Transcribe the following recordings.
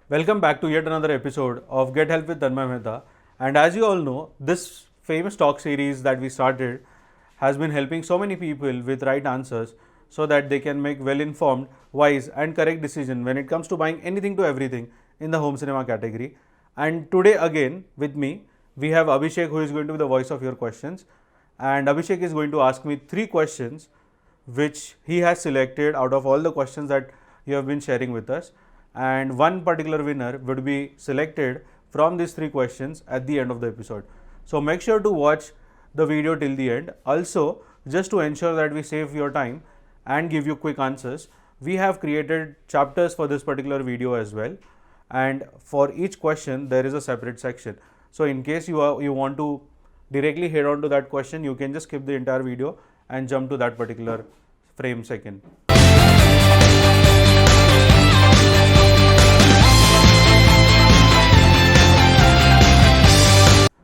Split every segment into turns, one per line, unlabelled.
Welcome back to yet another episode of Get Help with Tanmay Mehta. And as you all know, this famous talk series that we started has been helping so many people with right answers so that they can make well informed, wise, and correct decision when it comes to buying anything to everything in the home cinema category. And today, again, with me, we have Abhishek, who is going to be the voice of your questions. And Abhishek is going to ask me 3 questions which he has selected out of all the questions that you have been sharing with us, and one particular winner would be selected from these 3 questions at the end of the episode. So make sure to watch the video till the end. Also, just to ensure that we save your time and give you quick answers, we have created chapters for this particular video as well, and for each question there is a separate section. So in case you want to directly head on to that question, you can just skip the entire video and jump to that particular frame second.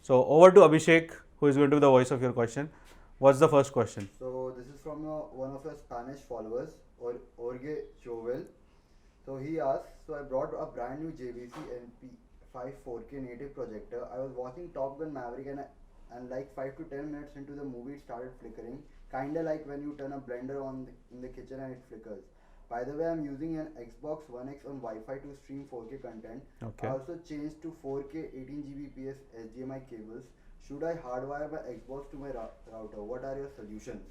So over to Abhishek, who is going to be the voice of your question. What's the first question?
So this is from one of your Spanish followers, Orge Jovel. So he asks, so I brought a brand new JVC NP5 4K native projector. I was watching Top Gun Maverick and like 5 to 10 minutes into the movie it started flickering, kinda like when you turn a blender on in the kitchen and it flickers. By the way, I'm using an Xbox One X on Wi-Fi to stream 4K content.
Okay.
I also changed to 4K 18 Gbps HDMI cables. Should I hardwire my Xbox to my router? What are your solutions?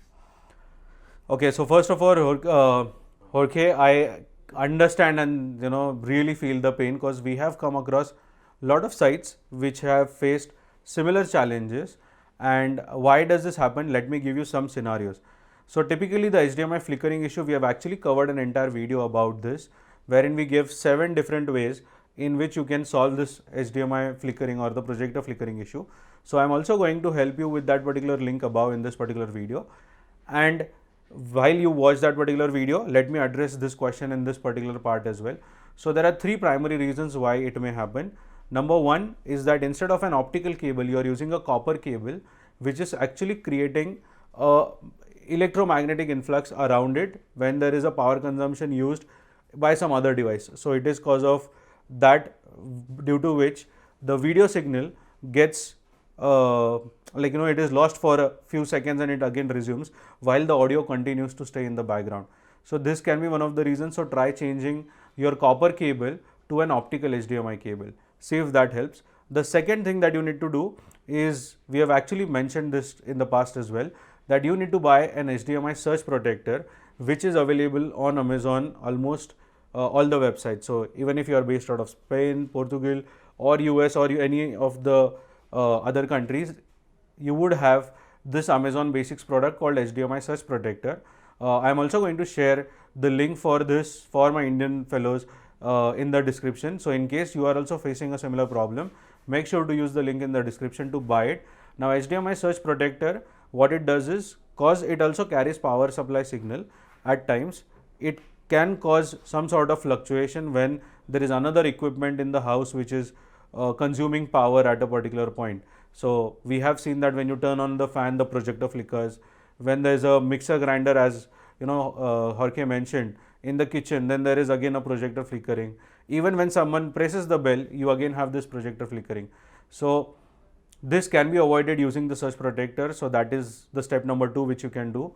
Okay, so first of all, Jorge, I understand and really feel the pain, because we have come across a lot of sites which have faced similar challenges. And why does this happen? Let me give you some scenarios. So typically the HDMI flickering issue, we have actually covered an entire video about this, wherein we give 7 different ways in which you can solve this HDMI flickering or the projector flickering issue. So I'm also going to help you with that particular link above in this particular video. And while you watch that particular video, let me address this question in this particular part as well. So there are 3 primary reasons why it may happen. Number 1 is that instead of an optical cable, you are using a copper cable, which is actually creating a electromagnetic influx around it when there is a power consumption used by some other device. So it is cause of that, due to which the video signal gets it is lost for a few seconds and it again resumes while the audio continues to stay in the background. So this can be one of the reasons. So try changing your copper cable to an optical HDMI cable. See if that helps. The second thing that you need to do is, we have actually mentioned this in the past as well, that you need to buy an HDMI surge protector, which is available on Amazon almost all the websites. So even if you are based out of Spain, Portugal, or US, or any of the other countries, you would have this Amazon Basics product called HDMI surge protector. I am also going to share the link for this for my Indian fellows in the description. So in case you are also facing a similar problem, make sure to use the link in the description to buy it. Now HDMI surge protector, what it does is, cause it also carries power supply signal at times, it can cause some sort of fluctuation when there is another equipment in the house which is consuming power at a particular point. So we have seen that when you turn on the fan, the projector flickers. When there is a mixer grinder, as Jorge mentioned, in the kitchen, then there is again a projector flickering. Even when someone presses the bell, you again have this projector flickering. So this can be avoided using the surge protector. So that is the step number 2 which you can do.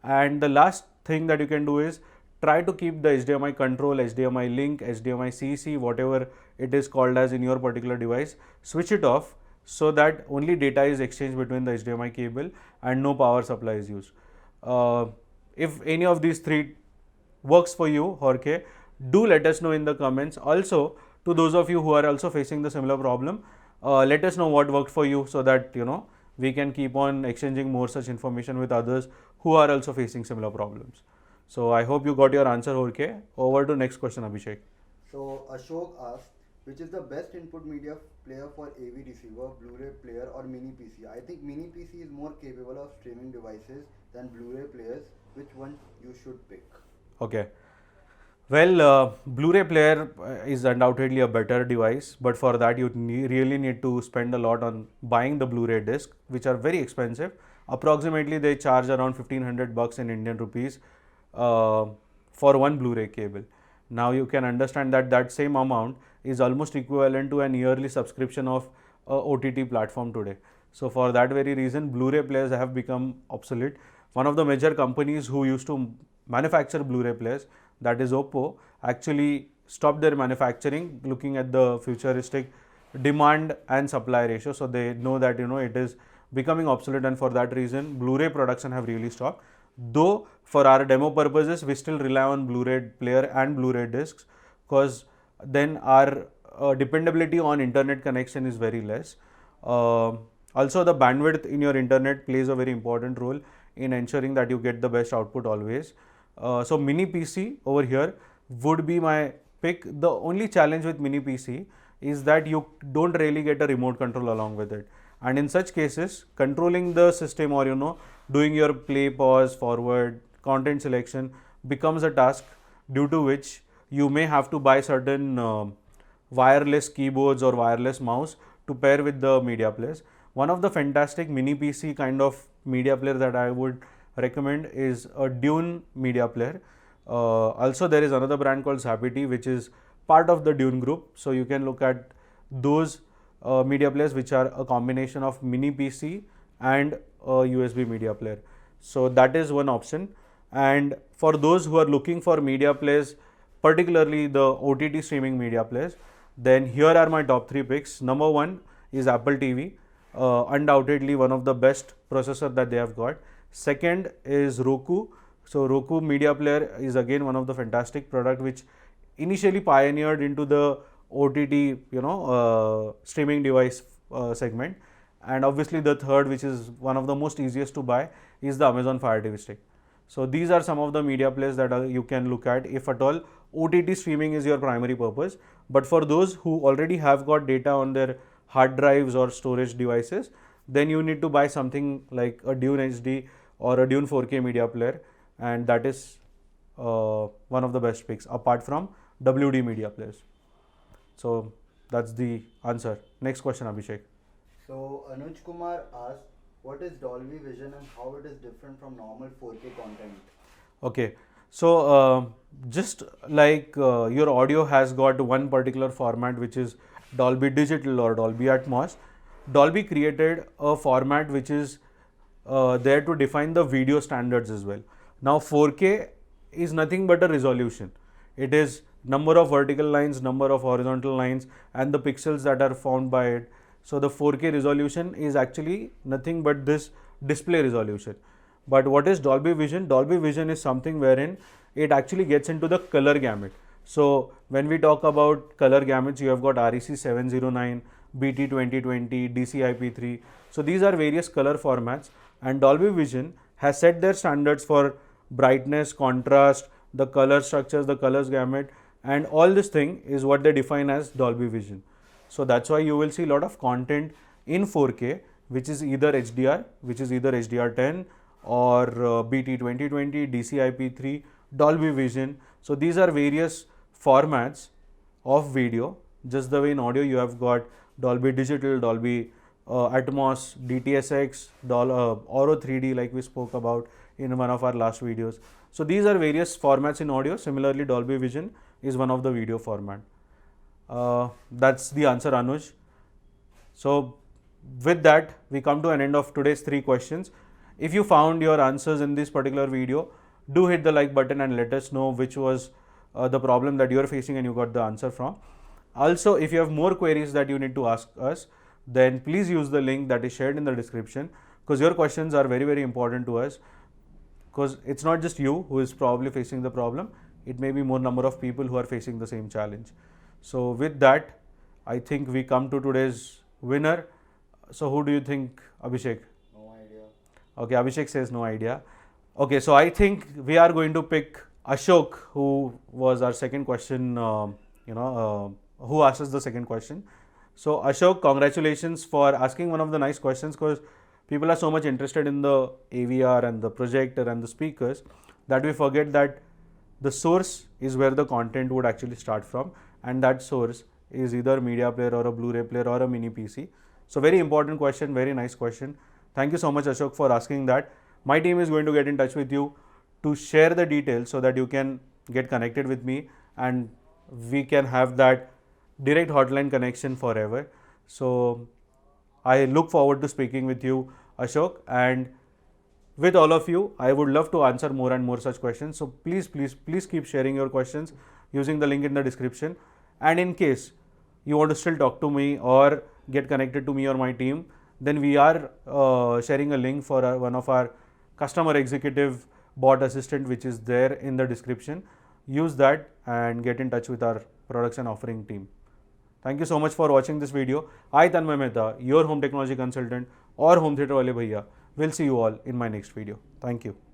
And the last thing that you can do is, try to keep the HDMI control, HDMI link, HDMI CC, whatever it is called as in your particular device, switch it off so that only data is exchanged between the HDMI cable and no power supply is used. If any of these 3 works for you, Jorge, do let us know in the comments. Also, to those of you who are also facing the similar problem, let us know what worked for you, so that we can keep on exchanging more such information with others who are also facing similar problems. So I hope you got your answer, Jorge. Over to next question, Abhishek.
So Ashok asks, which is the best input media player for AV receiver, Blu-ray player or mini PC? I think mini PC is more capable of streaming devices than Blu-ray players. Which one you should pick?
Okay. Well, Blu-ray player is undoubtedly a better device, but for that you really need to spend a lot on buying the Blu-ray disc, which are very expensive. Approximately they charge around 1500 bucks in Indian rupees for one Blu-ray cable. Now you can understand that that same amount is almost equivalent to an yearly subscription of a OTT platform today. So for that very reason, Blu-ray players have become obsolete. One of the major companies who used to manufacture Blu-ray players, that is Oppo, actually stopped their manufacturing looking at the futuristic demand and supply ratio. So they know that it is becoming obsolete, and for that reason Blu-ray production have really stopped. Though for our demo purposes we still rely on Blu-ray player and Blu-ray discs, because then our dependability on internet connection is very less. Also the bandwidth in your internet plays a very important role in ensuring that you get the best output always. So mini PC over here would be my pick. The only challenge with mini PC is that you don't really get a remote control along with it, and in such cases controlling the system, or doing your play, pause, forward, content selection becomes a task, due to which you may have to buy certain wireless keyboards or wireless mouse to pair with the media players. One of the fantastic mini PC kind of media player that I would recommend is a Dune media player. Also there is another brand called Zapity, which is part of the Dune group. So you can look at those media players which are a combination of mini PC and a USB media player. So that is one option. And for those who are looking for media players, particularly the OTT streaming media players, then here are my top 3 picks. Number 1 is Apple TV, undoubtedly one of the best processor that they have got. Second is Roku. So Roku media player is again one of the fantastic product which initially pioneered into the OTT streaming device segment. And obviously the third, which is one of the most easiest to buy, is the Amazon Fire TV stick. So these are some of the media players that you can look at if at all OTT streaming is your primary purpose. But for those who already have got data on their hard drives or storage devices, then you need to buy something like a Dune HD or a Dune 4K media player, and that is one of the best picks apart from WD media players. So that's the answer. Next question, Abhishek.
So Anuj Kumar asked, what is Dolby Vision and how it is different from normal 4K content?
Okay, so just like your audio has got one particular format which is Dolby Digital or Dolby Atmos, Dolby created a format which is there to define the video standards as well. Now 4K is nothing but a resolution. It is number of vertical lines, number of horizontal lines, and the pixels that are found by it. So the 4K resolution is actually nothing but this display resolution. But what is Dolby Vision? Dolby Vision is something wherein it actually gets into the color gamut. So when we talk about color gamuts, you have got REC 709, BT 2020, DCI-P3. So these are various color formats, and Dolby Vision has set their standards for brightness, contrast, the color structures, the colors gamut, and all this thing is what they define as Dolby Vision. So that's why you will see a lot of content in 4K, which is either HDR, which is either HDR10 or BT 2020, DCI-P3, Dolby Vision. So these are various formats of video. Just the way in audio you have got Dolby Digital, Dolby Atmos, DTSX, Auro 3D like we spoke about in one of our last videos. So these are various formats in audio. Similarly, Dolby Vision is one of the video format. That's the answer, Anuj. So with that, we come to an end of today's 3 questions. If you found your answers in this particular video, do hit the like button and let us know which was the problem that you are facing and you got the answer from. Also, if you have more queries that you need to ask us, then please use the link that is shared in the description, because your questions are very, very important to us, because it's not just you who is probably facing the problem. It may be more number of people who are facing the same challenge. So with that, I think we come to today's winner. So who do you think, Abhishek?
No idea.
Okay, Abhishek says no idea. Okay, so I think we are going to pick Ashok, who was our second question, who asked us the second question. So Ashok, congratulations for asking one of the nice questions, because people are so much interested in the AVR and the projector and the speakers that we forget that the source is where the content would actually start from, and that source is either a media player or a Blu-ray player or a mini PC. So very important question, very nice question. Thank you so much, Ashok, for asking that. My team is going to get in touch with you to share the details so that you can get connected with me and we can have that direct hotline connection forever. So I look forward to speaking with you, Ashok, and with all of you. I would love to answer more and more such questions. So please keep sharing your questions using the link in the description. And in case you want to still talk to me or get connected to me or my team, then we are sharing a link for one of our customer executive bot assistant, which is there in the description. Use that and get in touch with our production offering team. Thank you so much for watching this video. I, Tanmay Mehta, your home technology consultant or Home Theatre Wale Bhaiya, will see you all in my next video. Thank you.